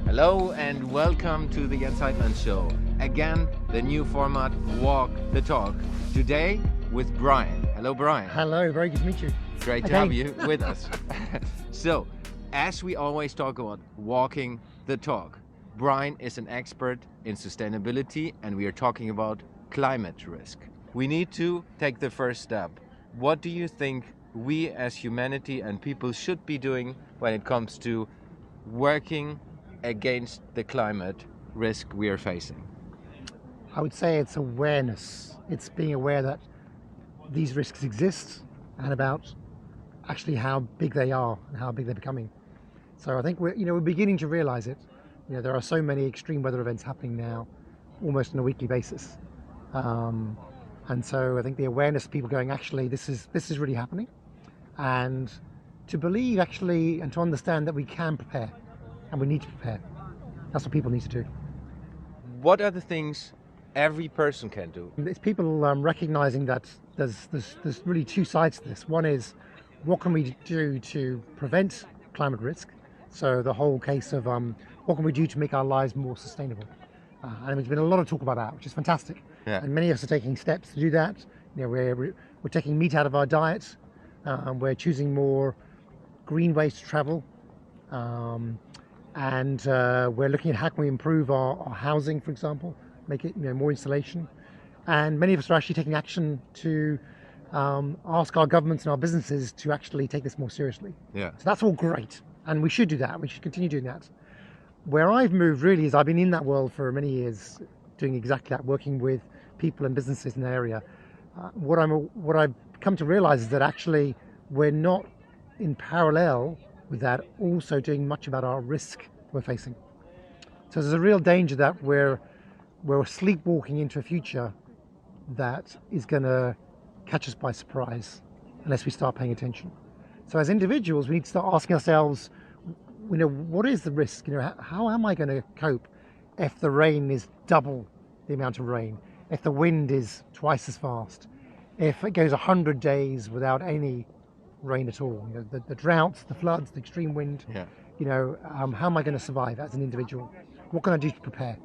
Hello and welcome to the Jens Heitland Show. Again, the new format, Walk the Talk. Today with Brian. Hello, Brian. Hello, very good to meet you. Great to have you with us. So, as we always talk about walking the talk, Brian is an expert in sustainability and we are talking about climate risk. We need to take the first step. What do you think we as humanity and people should be doing when it comes to working against the climate risk we are facing? I would say it's awareness. It's being aware that these risks exist and about actually how big they are and how big they're becoming. So I think we're beginning to realize it. There are so many extreme weather events happening now, almost on a weekly basis. And so I think the awareness of people going, actually, this is really happening. And to believe actually and to understand that we can prepare and we need to prepare. That's what people need to do. What are the things every person can do? It's people recognizing that there's really two sides to this. One is, what can we do to prevent climate risk? So the whole case of what can we do to make our lives more sustainable? And there's been a lot of talk about that, which is fantastic. Yeah. And many of us are taking steps to do that. We're taking meat out of our diet. We're choosing more green ways to travel. And we're looking at how can we improve our housing, for example, make it more insulation. And many of us are actually taking action to ask our governments and our businesses to actually take this more seriously. Yeah. So that's all great, and we should do that. We should continue doing that. Where I've moved really is I've been in that world for many years, doing exactly that, working with people and businesses in the area. What I've come to realize is that actually we're not in parallel with that also doing much about our risk we're facing. So there's a real danger that we're sleepwalking into a future that is going to catch us by surprise unless we start paying attention. So as individuals, we need to start asking ourselves, what is the risk? How am I going to cope if the rain is double the amount of rain, if the wind is twice as fast, if it goes 100 days without any rain at all, the droughts, the floods, the extreme wind. Yeah. How am I going to survive as an individual? What can I do to prepare?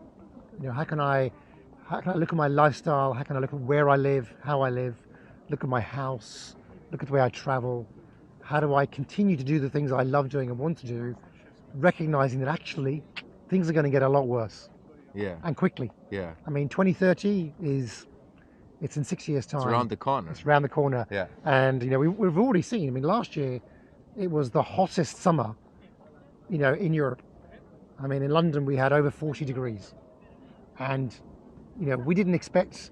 How can I look at my lifestyle? How can I look at where I live, how I live, look at my house, look at the way I travel? How do I continue to do the things I love doing and want to do, recognizing that actually things are going to get a lot worse. Yeah. And quickly. Yeah. 2030 it's in 6 years' time. It's around the corner. It's around the corner. Yeah. And we've already seen. Last year it was the hottest summer, in Europe. In London we had over 40 degrees, and we didn't expect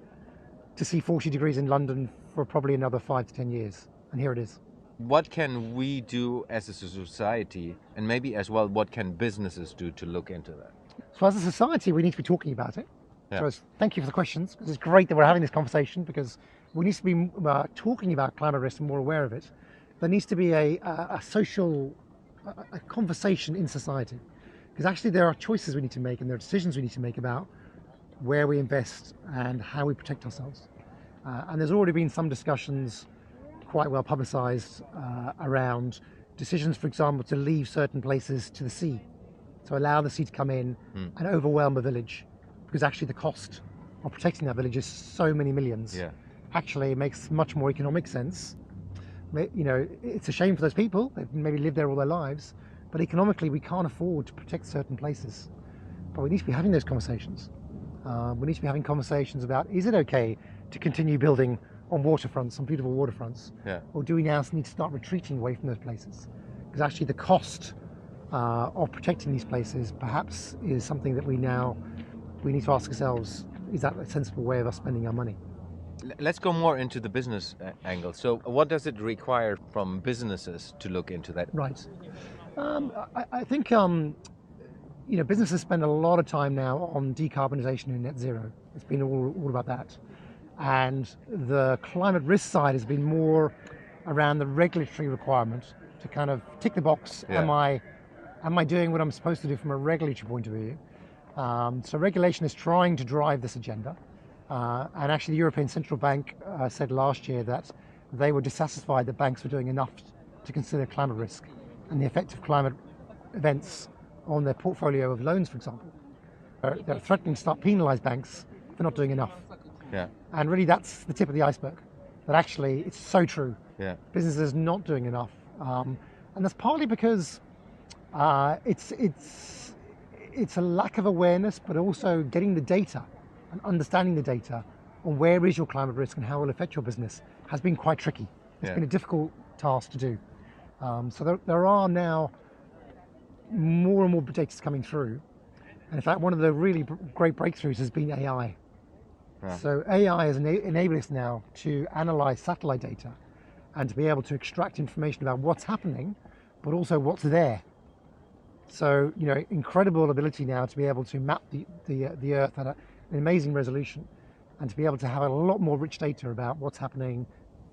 to see 40 degrees in London for probably another 5 to 10 years, and here it is. What can we do as a society, and maybe as well, what can businesses do to look into that? So as a society, we need to be talking about it. Yeah. So thank you for the questions, because it's great that we're having this conversation, because we need to be talking about climate risk and more aware of it. There needs to be a social conversation in society, because actually there are choices we need to make and there are decisions we need to make about where we invest and how we protect ourselves. And there's already been some discussions quite well publicized around decisions, for example, to leave certain places to the sea. So allow the sea to come in and overwhelm a village, because actually the cost of protecting that village is so many millions. Yeah. Actually, it makes much more economic sense. It's a shame for those people. They've maybe lived there all their lives, but economically we can't afford to protect certain places. But we need to be having those conversations. We need to be having conversations about, is it okay to continue building on waterfronts, on beautiful waterfronts? Yeah. Or do we now need to start retreating away from those places? Because actually the cost of protecting these places perhaps is something that we need to ask ourselves, is that a sensible way of us spending our money? Let's go more into the business angle. So what does it require from businesses to look into that? Right. I think businesses spend a lot of time now on decarbonisation and net zero. It's been all about that. And the climate risk side has been more around the regulatory requirement to kind of tick the box. Yeah. Am I doing what I'm supposed to do from a regulatory point of view? So regulation is trying to drive this agenda. And actually the European Central Bank said last year that they were dissatisfied that banks were doing enough to consider climate risk and the effect of climate events on their portfolio of loans, for example. They're threatening to start penalise banks for not doing enough. Yeah. And really that's the tip of the iceberg. That actually, it's so true. Yeah. Businesses not doing enough. And that's partly because it's a lack of awareness, but also getting the data and understanding the data on where is your climate risk and how it will affect your business has been quite tricky. It's been a difficult task to do. So there are now more and more data coming through. And in fact, one of the really great breakthroughs has been AI. Yeah. So AI has enabled us now to analyze satellite data and to be able to extract information about what's happening, but also what's there. So, incredible ability now to be able to map the Earth at an amazing resolution and to be able to have a lot more rich data about what's happening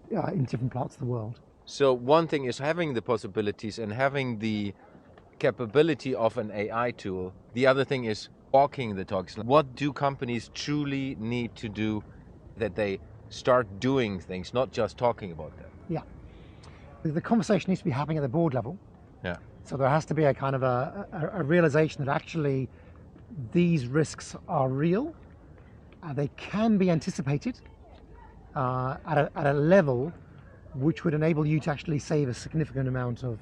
in different parts of the world. So one thing is having the possibilities and having the capability of an AI tool. The other thing is walking the talks. What do companies truly need to do that they start doing things, not just talking about them? Yeah. The conversation needs to be happening at the board level. Yeah. So there has to be a kind of a realization that actually these risks are real. They can be anticipated at a level which would enable you to actually save a significant amount of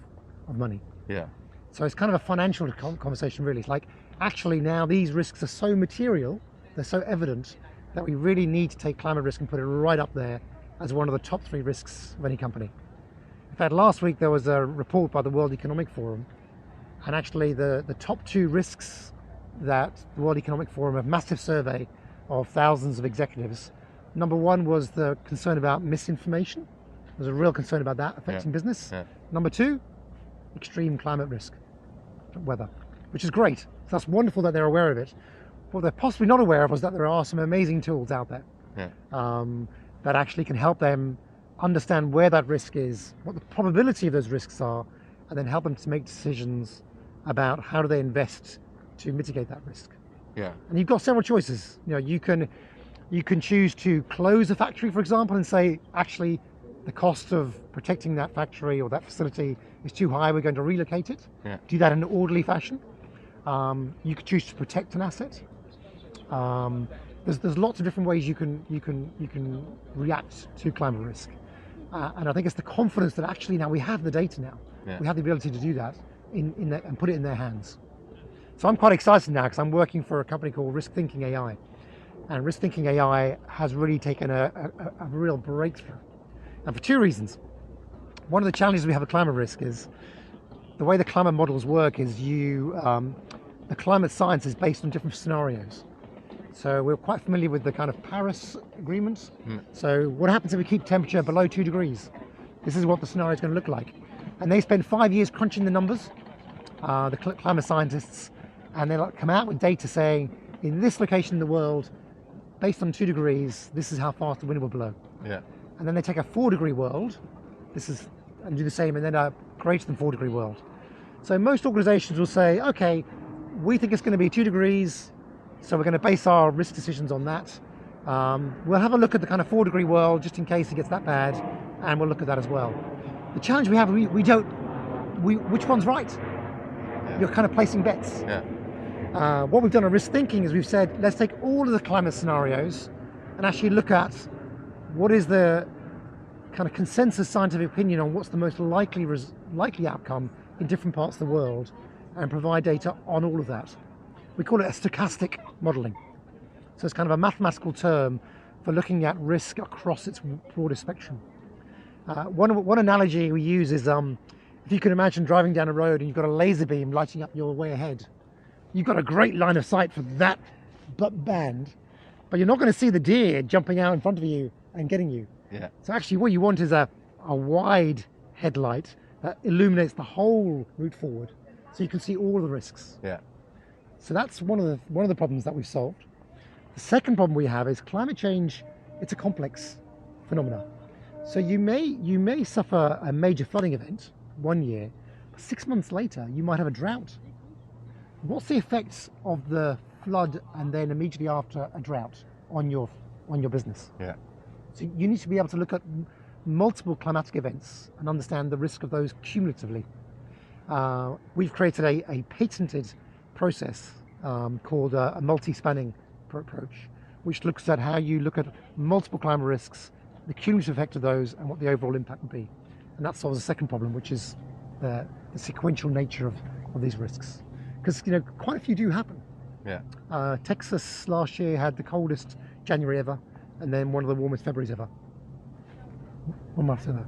money. Yeah. So it's kind of a financial conversation, really. It's like, actually now these risks are so material, they're so evident, that we really need to take climate risk and put it right up there as one of the top 3 risks of any company. In fact, last week there was a report by the World Economic Forum, and actually the top 2 risks that the World Economic Forum, a massive survey of thousands of executives, number 1 was the concern about misinformation. There's a real concern about that affecting business. Yeah. Number 2, extreme climate risk, weather, which is great. So that's wonderful that they're aware of it. What they're possibly not aware of is that there are some amazing tools out there that actually can help them understand where that risk is, what the probability of those risks are, and then help them to make decisions about how do they invest to mitigate that risk. Yeah. And you've got several choices. You can choose to close a factory, for example, and say, actually, the cost of protecting that factory or that facility is too high, we're going to relocate it. Yeah. Do that in an orderly fashion. You could choose to protect an asset. There's lots of different ways you can react to climate risk. And I think it's the confidence that actually now we have the data now. Yeah. We have the ability to do that and put it in their hands. So I'm quite excited now because I'm working for a company called Risk Thinking AI. And Risk Thinking AI has really taken a real breakthrough. And for 2 reasons. One of the challenges we have with climate risk is the way the climate models work is the climate science is based on different scenarios. So we're quite familiar with the kind of Paris agreements. So what happens if we keep temperature below 2 degrees? This is what the scenario is going to look like. And they spend 5 years crunching the numbers, the climate scientists, and they'll come out with data saying, in this location in the world, based on 2 degrees, this is how fast the wind will blow. Yeah. And then they take a 4-degree world, and do the same, and then a greater than 4-degree world. So most organizations will say, okay, we think it's going to be 2 degrees, so we're going to base our risk decisions on that. We'll have a look at the kind of 4-degree world just in case it gets that bad, and we'll look at that as well. The challenge we have, which one's right? Yeah. You're kind of placing bets. Yeah. What we've done at Risk Thinking is we've said, let's take all of the climate scenarios and actually look at what is the kind of consensus scientific opinion on what's the most likely outcome in different parts of the world, and provide data on all of that. We call it a stochastic modeling. So it's kind of a mathematical term for looking at risk across its broader spectrum. One analogy we use is if you can imagine driving down a road and you've got a laser beam lighting up your way ahead. You've got a great line of sight for that band, but you're not going to see the deer jumping out in front of you and getting you. Yeah. So actually what you want is a wide headlight that illuminates the whole route forward, so you can see all the risks. Yeah. So that's one of the problems that we've solved. The second problem we have is climate change. It's a complex phenomenon. So you may suffer a major flooding event one year, but 6 months later you might have a drought. What's the effects of the flood and then immediately after a drought on your business? Yeah. So you need to be able to look at multiple climatic events and understand the risk of those cumulatively. we've created a patented process called a multi-spanning approach, which looks at how you look at multiple climate risks, the cumulative effect of those, and what the overall impact would be. And that solves the second problem, which is the sequential nature of these risks. Because quite a few do happen. Yeah. Texas last year had the coldest January ever, and then one of the warmest Februarys ever. One month after that.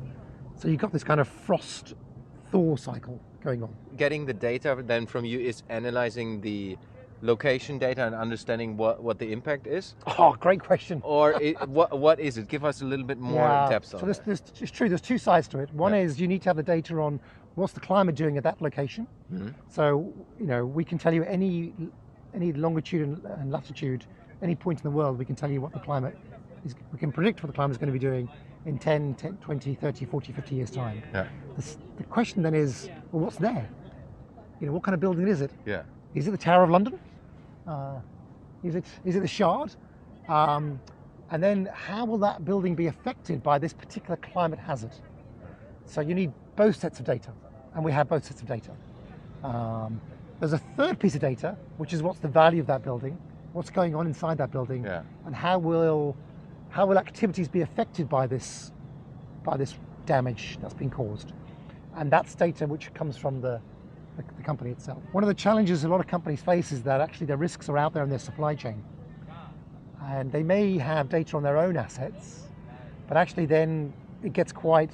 So you've got this kind of frost-thaw cycle going on. Getting the data then from you is analyzing the location data and understanding what the impact is? Oh, great question. Or what is it? Give us a little bit more depth on it. So it's true, there's two sides to it. One is you need to have the data on what's the climate doing at that location. Mm-hmm. So, we can tell you any longitude and latitude, any point in the world, we can tell you what the climate is. We can predict what the climate is going to be doing in 10, 20, 30, 40, 50 years' time. Yeah. The question then is, well, what's there? What kind of building is it? Yeah. Is it the Tower of London? Is it the Shard? And then how will that building be affected by this particular climate hazard? So you need both sets of data, and we have both sets of data. There's a third piece of data, which is what's the value of that building, what's going on inside that building, and how will activities be affected by this damage that's been caused. And that's data which comes from the company itself. One of the challenges a lot of companies face is that actually their risks are out there in their supply chain. And they may have data on their own assets, but actually then it gets quite,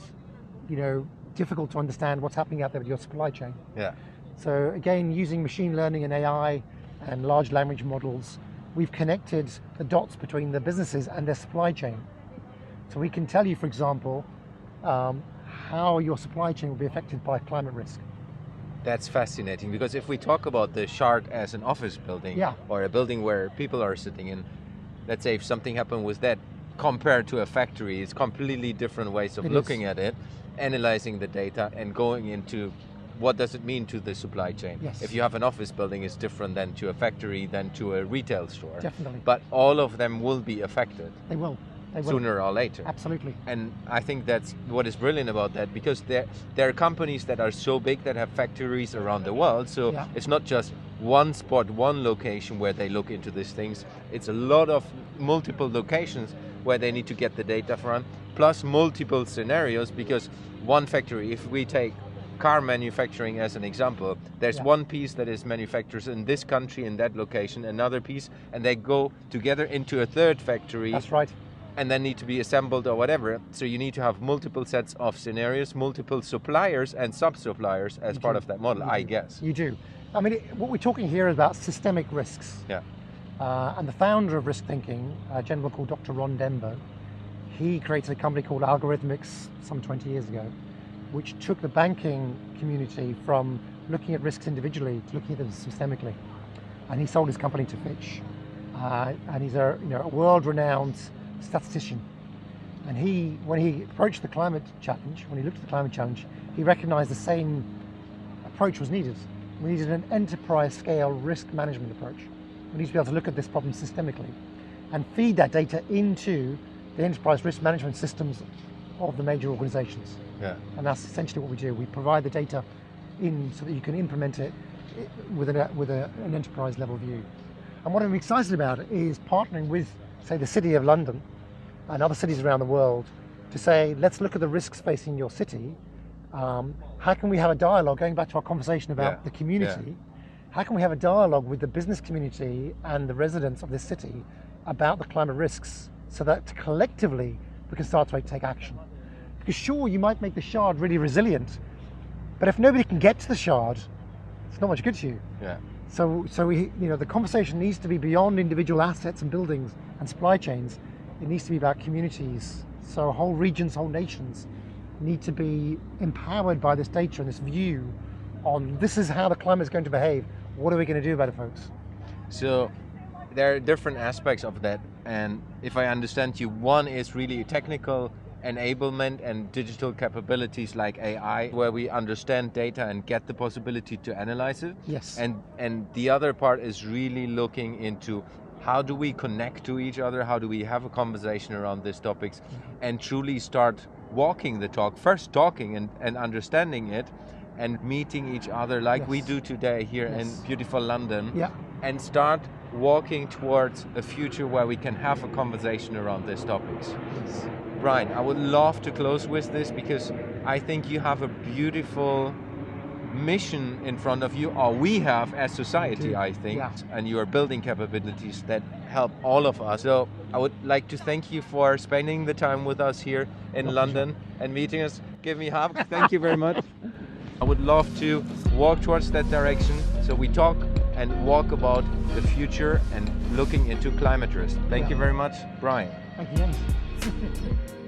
difficult to understand what's happening out there with your supply chain. Yeah. So again, using machine learning and AI and large language models, we've connected the dots between the businesses and their supply chain. So we can tell you, for example, how your supply chain will be affected by climate risk. That's fascinating, because if we talk about the Shard as an office building, or a building where people are sitting in, let's say if something happened with that compared to a factory, it's completely different ways of looking at it, analyzing the data and going into what does it mean to the supply chain. Yes. If you have an office building, it's different than to a factory, than to a retail store. Definitely. But all of them will be affected. They will. Sooner or later. Absolutely. And I think that's what is brilliant about that, because there are companies that are so big that have factories around the world. So it's not just one spot, one location where they look into these things. It's a lot of multiple locations where they need to get the data from, plus multiple scenarios, because one factory, if we take car manufacturing as an example, there's one piece that is manufactured in this country, in that location, another piece, and they go together into a third factory. That's right. And then need to be assembled or whatever. So you need to have multiple sets of scenarios, multiple suppliers and sub-suppliers as part of that model, I guess. You do. I mean, what we're talking here is about systemic risks. Yeah. And the founder of risk thinking, a gentleman called Dr. Ron Denver, he created a company called Algorithmics some 20 years ago, which took the banking community from looking at risks individually to looking at them systemically. And he sold his company to Fitch. And he's a world-renowned statistician. And when he approached the climate challenge, when he looked at the climate challenge, he recognized the same approach was needed. We needed an enterprise scale risk management approach. We need to be able to look at this problem systemically and feed that data into the enterprise risk management systems of the major organizations. Yeah. And that's essentially what we do. We provide the data in so that you can implement it with an enterprise level view. And what I'm excited about is partnering with, say, the City of London and other cities around the world to say, let's look at the risks facing your city. How can we have a dialogue, going back to our conversation about the community, how can we have a dialogue with the business community and the residents of this city about the climate risks so that collectively we can start to take action? Because sure, you might make the Shard really resilient, but if nobody can get to the Shard, it's not much good to you. Yeah. So we, the conversation needs to be beyond individual assets and buildings and supply chains. It needs to be about communities. So whole regions, whole nations need to be empowered by this data and this view on this is how the climate is going to behave. What are we going to do about it, folks? So there are different aspects of that. And if I understand you, one is really technical enablement and digital capabilities like AI, where we understand data and get the possibility to analyze it. Yes. And the other part is really looking into how do we connect to each other, how do we have a conversation around these topics, and truly start walking the talk, first talking and understanding it, and meeting each other like we do today here in beautiful London, and start walking towards a future where we can have a conversation around these topics. Yes. Brian, I would love to close with this because I think you have a beautiful mission in front of you, or we have as society, I think, and you are building capabilities that help all of us. So I would like to thank you for spending the time with us here in London and meeting us. Give me a hug. Thank you very much. I would love to walk towards that direction, so we talk and walk about the future and looking into climate risk. Thank you very much, Brian. Thank you, Jens.